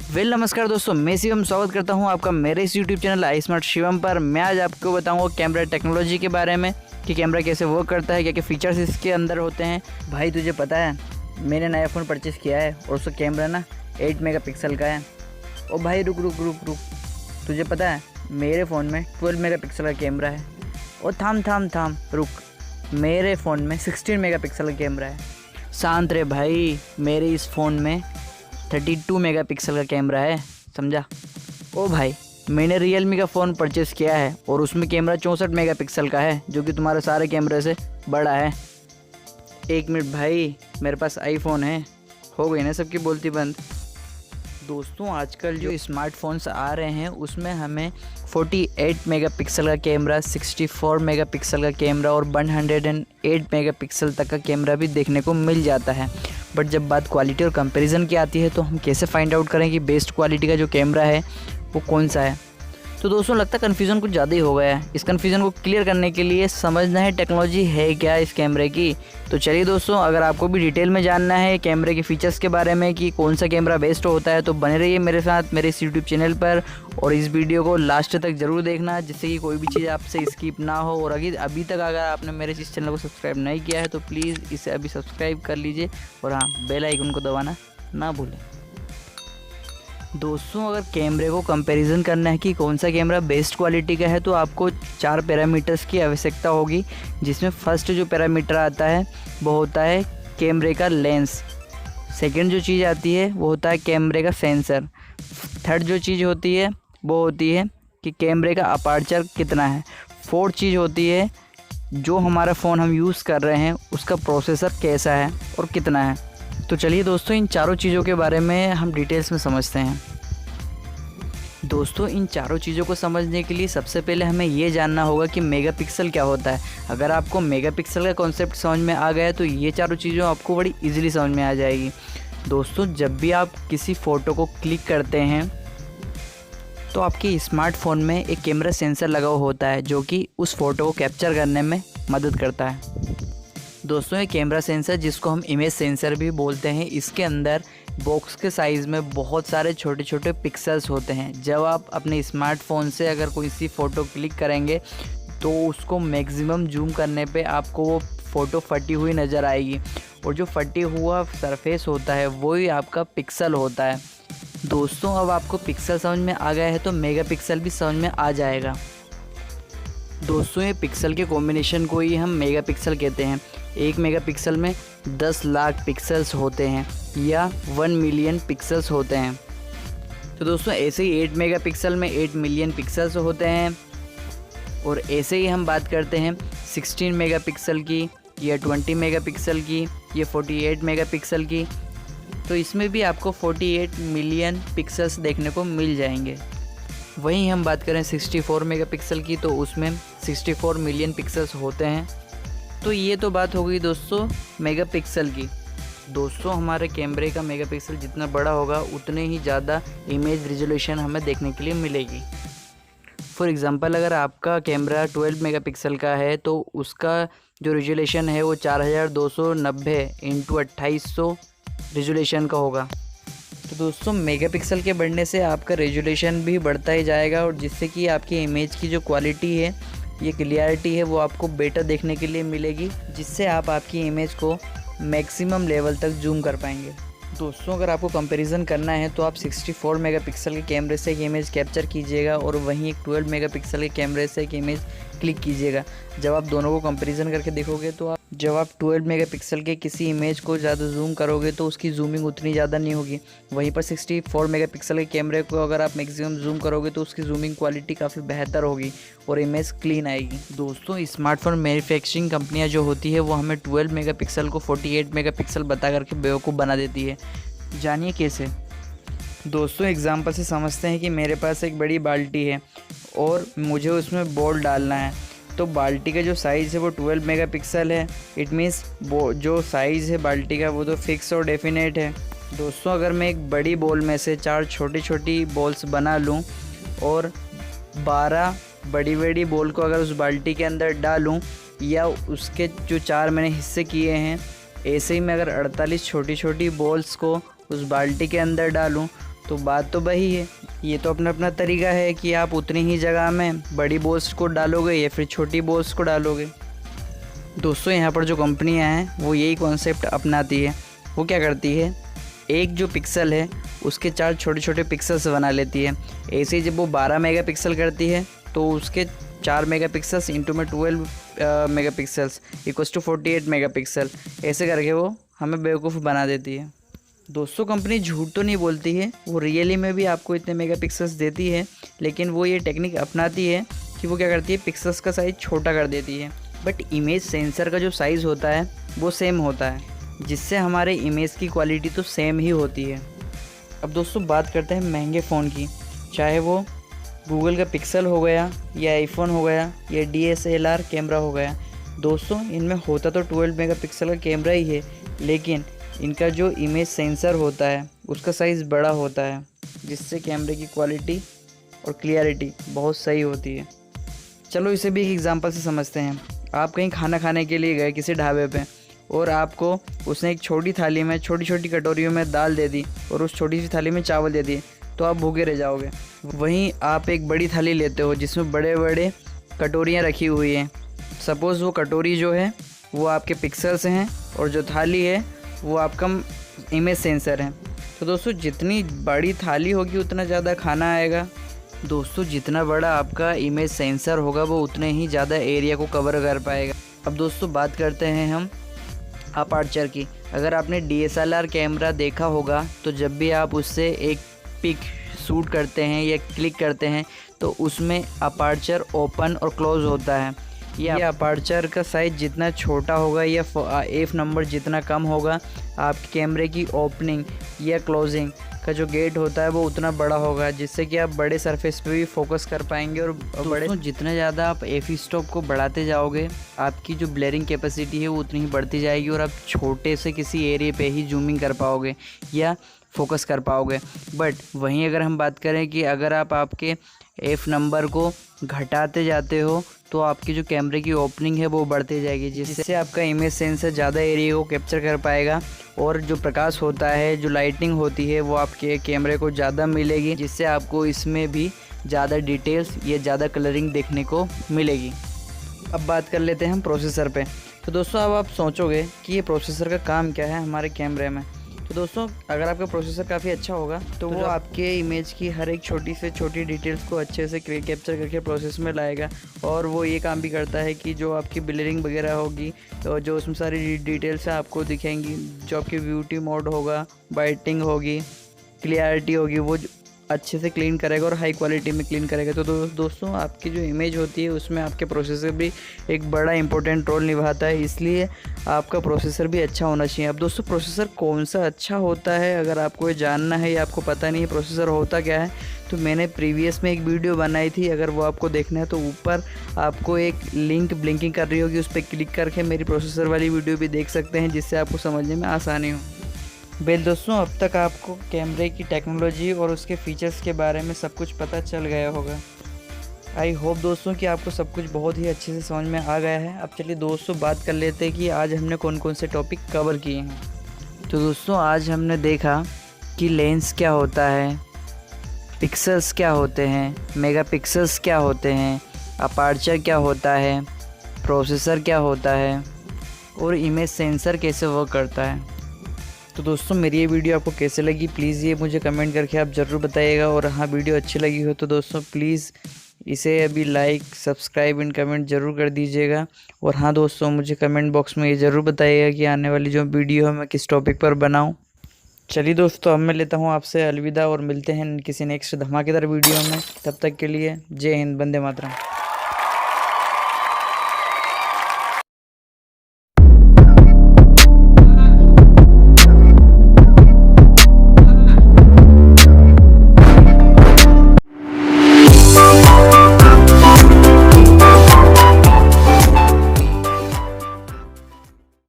नमस्कार दोस्तों, मैं शिवम स्वागत करता हूं आपका मेरे इस यूट्यूब चैनल आई स्मार्ट शिवम पर। मैं आज आपको बताऊंगा कैमरा टेक्नोलॉजी के बारे में कि कैमरा कैसे वर्क करता है, क्या क्या फीचर्स इसके अंदर होते हैं। भाई तुझे पता है मैंने नया फ़ोन परचेज़ किया है और उसका कैमरा ना 8 मेगापिक्सल का है। ओ भाई रुक रुक रुक रुक, तुझे पता है मेरे फ़ोन में 12 मेगापिक्सल का कैमरा है। और थाम रुक, मेरे फ़ोन में 16 मेगापिक्सल का कैमरा है। शांत रे भाई, मेरे इस फ़ोन में 32 मेगापिक्सल का कैमरा है, समझा। ओ भाई, मैंने रियलमी का फ़ोन परचेज़ किया है और उसमें कैमरा 64 मेगापिक्सल का है, जो कि तुम्हारे सारे कैमरे से बड़ा है। एक मिनट भाई, मेरे पास आईफोन है। हो गई ना सबकी बोलती बंद। दोस्तों आजकल जो स्मार्टफोन्स आ रहे हैं उसमें हमें 48 मेगापिक्सल का कैमरा, 64 मेगापिक्सल का कैमरा और 108 मेगापिक्सल तक का कैमरा भी देखने को मिल जाता है। बट जब बात क्वालिटी और कंपैरिजन की आती है तो हम कैसे फाइंड आउट करें कि बेस्ट क्वालिटी का जो कैमरा है वो कौन सा है। तो दोस्तों लगता है कन्फ्यूज़न कुछ ज़्यादा ही हो गया है। इस कन्फ्यूज़न को क्लियर करने के लिए समझना है टेक्नोलॉजी है क्या इस कैमरे की। तो चलिए दोस्तों, अगर आपको भी डिटेल में जानना है कैमरे के फीचर्स के बारे में कि कौन सा कैमरा बेस्ट होता है तो बने रहिए मेरे साथ मेरे इस यूट्यूब चैनल पर और इस वीडियो को लास्ट तक ज़रूर देखना, जिससे कि कोई भी चीज़ आपसे स्किप ना हो। और अभी तक अगर आपने मेरे इस चैनल को सब्सक्राइब नहीं किया है तो प्लीज़ इसे अभी सब्सक्राइब कर लीजिए और हाँ, बेल आइकन को दबाना ना भूलें। दोस्तों अगर कैमरे को कंपैरिजन करना है कि कौन सा कैमरा बेस्ट क्वालिटी का है तो आपको 4 पैरामीटर्स की आवश्यकता होगी, जिसमें फर्स्ट जो पैरामीटर आता है वो होता है कैमरे का लेंस। सेकंड जो चीज़ आती है वो होता है कैमरे का सेंसर। थर्ड जो चीज़ होती है वो होती है कि कैमरे का अपर्चर कितना है। फोर्थ चीज़ होती है जो हमारा फ़ोन हम यूज़ कर रहे हैं उसका प्रोसेसर कैसा है और कितना है। तो चलिए दोस्तों इन चारों चीज़ों के बारे में हम डिटेल्स में समझते हैं। दोस्तों इन चारों चीज़ों को समझने के लिए सबसे पहले हमें ये जानना होगा कि मेगापिक्सल क्या होता है। अगर आपको मेगापिक्सल का कॉन्सेप्ट समझ में आ गया तो ये चारों चीज़ें आपको बड़ी इजीली समझ में आ जाएगी। दोस्तों जब भी आप किसी फ़ोटो को क्लिक करते हैं तो आपके स्मार्टफोन में एक कैमरा सेंसर लगा हुआ होता है जो कि उस फ़ोटो को कैप्चर करने में मदद करता है। दोस्तों ये कैमरा सेंसर, जिसको हम इमेज सेंसर भी बोलते हैं, इसके अंदर बॉक्स के साइज़ में बहुत सारे छोटे छोटे पिक्सेल्स होते हैं। जब आप अपने स्मार्टफोन से अगर कोई सी फ़ोटो क्लिक करेंगे तो उसको मैक्सिमम जूम करने पे आपको वो फ़ोटो फटी हुई नज़र आएगी और जो फटी हुआ सरफेस होता है वही आपका पिक्सल होता है। दोस्तों अब आपको पिक्सल समझ में आ गया है तो मेगापिक्सल भी समझ में आ जाएगा। दोस्तों ये पिक्सल के कॉम्बिनेशन को ही हम मेगापिक्सल कहते हैं। 1 मेगापिक्सल में 10 लाख पिक्सल्स होते हैं या 1 मिलियन पिक्सल्स होते हैं। तो दोस्तों ऐसे ही 8 मेगापिक्सल में 8 मिलियन पिक्सल्स होते हैं। और ऐसे ही हम बात करते हैं 16 मेगापिक्सल की या 20 मेगापिक्सल की या 48 मेगापिक्सल की, तो इसमें भी आपको 48 मिलियन पिक्सल्स देखने को मिल जाएंगे। वहीं हम बात करें 64 मेगापिक्सल की तो उसमें 64 मिलियन पिक्सल्स होते हैं। तो ये तो बात हो गई दोस्तों मेगापिक्सल की। दोस्तों हमारे कैमरे का मेगापिक्सल जितना बड़ा होगा उतने ही ज़्यादा इमेज रिजोल्यूशन हमें देखने के लिए मिलेगी। फॉर एग्ज़ाम्पल अगर आपका कैमरा 12 मेगापिक्सल का है तो उसका जो रिजोल्यूशन है वो 4290 × 2800 रिजोल्यूशन का होगा। तो दोस्तों मेगापिक्सल के बढ़ने से आपका रेजोल्यूशन भी बढ़ता ही जाएगा और जिससे कि आपकी इमेज की जो क्वालिटी है, ये क्लियरिटी है, वो आपको बेटर देखने के लिए मिलेगी, जिससे आप आपकी इमेज को मैक्सिमम लेवल तक जूम कर पाएंगे। दोस्तों अगर आपको कंपैरिजन करना है तो आप 64 मेगापिक्सल के कैमरे से एक इमेज कैप्चर कीजिएगा और वहीं एक 12 मेगापिक्सल के कैमरे से एक इमेज क्लिक कीजिएगा। जब आप दोनों को कंपैरिजन करके देखोगे तो जब आप 12 मेगापिक्सल के किसी इमेज को ज़्यादा जूम करोगे तो उसकी जूमिंग उतनी ज़्यादा नहीं होगी। वहीं पर 64 मेगापिक्सल के कैमरे को अगर आप मैक्सिमम जूम करोगे तो उसकी जूमिंग क्वालिटी काफ़ी बेहतर होगी और इमेज क्लीन आएगी। दोस्तों स्मार्टफोन मैन्युफैक्चरिंग कंपनियां जो होती है वो हमें 12 मेगापिक्सल को 48 मेगापिक्सल बता करके बेवकूफ़ बना देती है। जानिए कैसे। दोस्तों एग्जांपल से समझते हैं कि मेरे पास एक बड़ी बाल्टी है और मुझे उसमें बॉल डालना है। तो बाल्टी का जो साइज़ है वो 12 मेगापिक्सल है। इट मीन्स जो साइज़ है बाल्टी का वो तो फिक्स और डेफिनेट है। दोस्तों अगर मैं एक बड़ी बॉल में से 4 छोटी छोटी बॉल्स बना लूँ और 12 बड़ी बड़ी बॉल को अगर उस बाल्टी के अंदर डालूँ या उसके जो 4 मैंने हिस्से किए हैं, ऐसे ही मैं अगर 48 छोटी छोटी बॉल्स को उस बाल्टी के अंदर डालूं तो बात तो वही है, ये तो अपना अपना तरीका है कि आप उतनी ही जगह में बड़ी बॉल्स को डालोगे या फिर छोटी बॉल्स को डालोगे। दोस्तों यहाँ पर जो कंपनियाँ हैं वो यही कॉन्सेप्ट अपनाती है। वो क्या करती है, एक जो पिक्सल है उसके 4 छोटे छोटे पिक्सल्स बना लेती है। ऐसे ही जब वो 12 मेगापिक्सल करती है तो उसके 4 मेगापिक्सल्स इंटू में 12 मेगापिक्सल्स इक्वल्स टू 48 मेगापिक्सल, ऐसे करके वो हमें बेवकूफ़ बना देती है। दोस्तों कंपनी झूठ तो नहीं बोलती है, वो रियली में भी आपको इतने मेगापिक्सल्स देती है, लेकिन वो ये टेक्निक अपनाती है कि वो क्या करती है, पिक्सल्स का साइज़ छोटा कर देती है। बट इमेज सेंसर का जो साइज़ होता है वो सेम होता है, जिससे हमारे इमेज की क्वालिटी तो सेम ही होती है। अब दोस्तों बात करते हैं महंगे फ़ोन की, चाहे वो गूगल का पिक्सल हो गया या आईफोन हो गया या DSLR कैमरा हो गया। दोस्तों इनमें होता तो 12 मेगापिक्सल का कैमरा ही है, लेकिन इनका जो इमेज सेंसर होता है उसका साइज़ बड़ा होता है, जिससे कैमरे की क्वालिटी और क्लियरिटी बहुत सही होती है। चलो इसे भी एक एग्जांपल से समझते हैं। आप कहीं खाना खाने के लिए गए किसी ढाबे पे, और आपको उसने एक छोटी थाली में छोटी छोटी कटोरियों में दाल दे दी और उस छोटी सी थाली में चावल दे दिए, तो आप भूखे रह जाओगे। वहीं आप एक बड़ी थाली लेते हो जिसमें बड़े बड़े कटोरियाँ रखी हुई हैं। सपोज़ वो कटोरी जो है वो आपके पिक्सल्स हैं और जो थाली है वो आपका इमेज सेंसर है। तो दोस्तों जितनी बड़ी थाली होगी उतना ज़्यादा खाना आएगा। दोस्तों जितना बड़ा आपका इमेज सेंसर होगा वो उतने ही ज़्यादा एरिया को कवर कर पाएगा। अब दोस्तों बात करते हैं हम अपर्चर की। अगर आपने DSLR कैमरा देखा होगा तो जब भी आप उससे एक पिक शूट करते हैं या क्लिक करते हैं तो उसमें अपर्चर ओपन और क्लोज़ होता है। ये अपर्चर का साइज़ जितना छोटा होगा या F नंबर जितना कम होगा, आपके कैमरे की ओपनिंग या क्लोजिंग का जो गेट होता है वो उतना बड़ा होगा, जिससे कि आप बड़े सरफेस पे भी फोकस कर पाएंगे। और बड़े जितना ज़्यादा आप f-stop को बढ़ाते जाओगे, आपकी जो ब्लेरिंग कैपेसिटी है वो उतनी ही बढ़ती जाएगी और आप छोटे से किसी एरिया पे ही जूमिंग कर पाओगे या फोकस कर पाओगे। बट वहीं अगर हम बात करें कि अगर आप आपके F नंबर को घटाते जाते हो तो आपकी जो कैमरे की ओपनिंग है वो बढ़ती जाएगी, जिससे आपका इमेज सेंसर ज़्यादा एरिया को कैप्चर कर पाएगा और जो प्रकाश होता है, जो लाइटिंग होती है वो आपके कैमरे को ज़्यादा मिलेगी, जिससे आपको इसमें भी ज़्यादा डिटेल्स या ज़्यादा कलरिंग देखने को मिलेगी। अब बात कर लेते हैं हम प्रोसेसर पे। तो दोस्तों अब आप सोचोगे कि ये प्रोसेसर का काम क्या है हमारे कैमरे में। तो दोस्तों अगर आपका प्रोसेसर काफ़ी अच्छा होगा तो वो आपके इमेज की हर एक छोटी से छोटी डिटेल्स को अच्छे से कैप्चर करके प्रोसेस में लाएगा। और वो ये काम भी करता है कि जो आपकी ब्लरिंग वगैरह होगी तो जो उसमें सारी डिटेल्स हैं आपको दिखेंगी, जो आपकी ब्यूटी मोड होगा, ब्राइटनिंग होगी, क्लियरिटी होगी, वो अच्छे से क्लीन करेगा और हाई क्वालिटी में क्लीन करेगा। तो दोस्तों आपकी जो इमेज होती है उसमें आपके प्रोसेसर भी एक बड़ा इंपॉर्टेंट रोल निभाता है, इसलिए आपका प्रोसेसर भी अच्छा होना चाहिए। अब दोस्तों प्रोसेसर कौन सा अच्छा होता है, अगर आपको ये जानना है या आपको पता नहीं है प्रोसेसर होता क्या है, तो मैंने प्रीवियस में एक वीडियो बनाई थी। अगर वो आपको देखना है तो ऊपर आपको एक लिंक ब्लिंकिंग कर रही होगी, उस पर क्लिक करके मेरी प्रोसेसर वाली वीडियो भी देख सकते हैं, जिससे आपको समझने में आसानी हो। वेल दोस्तों अब तक आपको कैमरे की टेक्नोलॉजी और उसके फीचर्स के बारे में सब कुछ पता चल गया होगा। आई होप दोस्तों कि आपको सब कुछ बहुत ही अच्छे से समझ में आ गया है। अब चलिए दोस्तों बात कर लेते हैं कि आज हमने कौन कौन से टॉपिक कवर किए हैं। तो दोस्तों आज हमने देखा कि लेंस क्या होता है, पिक्सल्स क्या होते हैं, मेगापिक्सल्स क्या होते हैं, अपर्चर क्या होता है, प्रोसेसर क्या होता है और इमेज सेंसर कैसे वर्क करता है। तो दोस्तों मेरी ये वीडियो आपको कैसे लगी प्लीज़ ये मुझे कमेंट करके आप ज़रूर बताइएगा। और हाँ वीडियो अच्छी लगी हो तो दोस्तों प्लीज़ इसे अभी लाइक, सब्सक्राइब एंड कमेंट ज़रूर कर दीजिएगा। और हाँ दोस्तों मुझे कमेंट बॉक्स में ये ज़रूर बताइएगा कि आने वाली जो वीडियो है मैं किस टॉपिक पर बनाऊँ। चलिए दोस्तों अब मैं लेता हूँ आपसे अलविदा और मिलते हैं किसी नेक्स्ट धमाकेदार वीडियो में। तब तक के लिए जय हिंद, वंदे मातरम।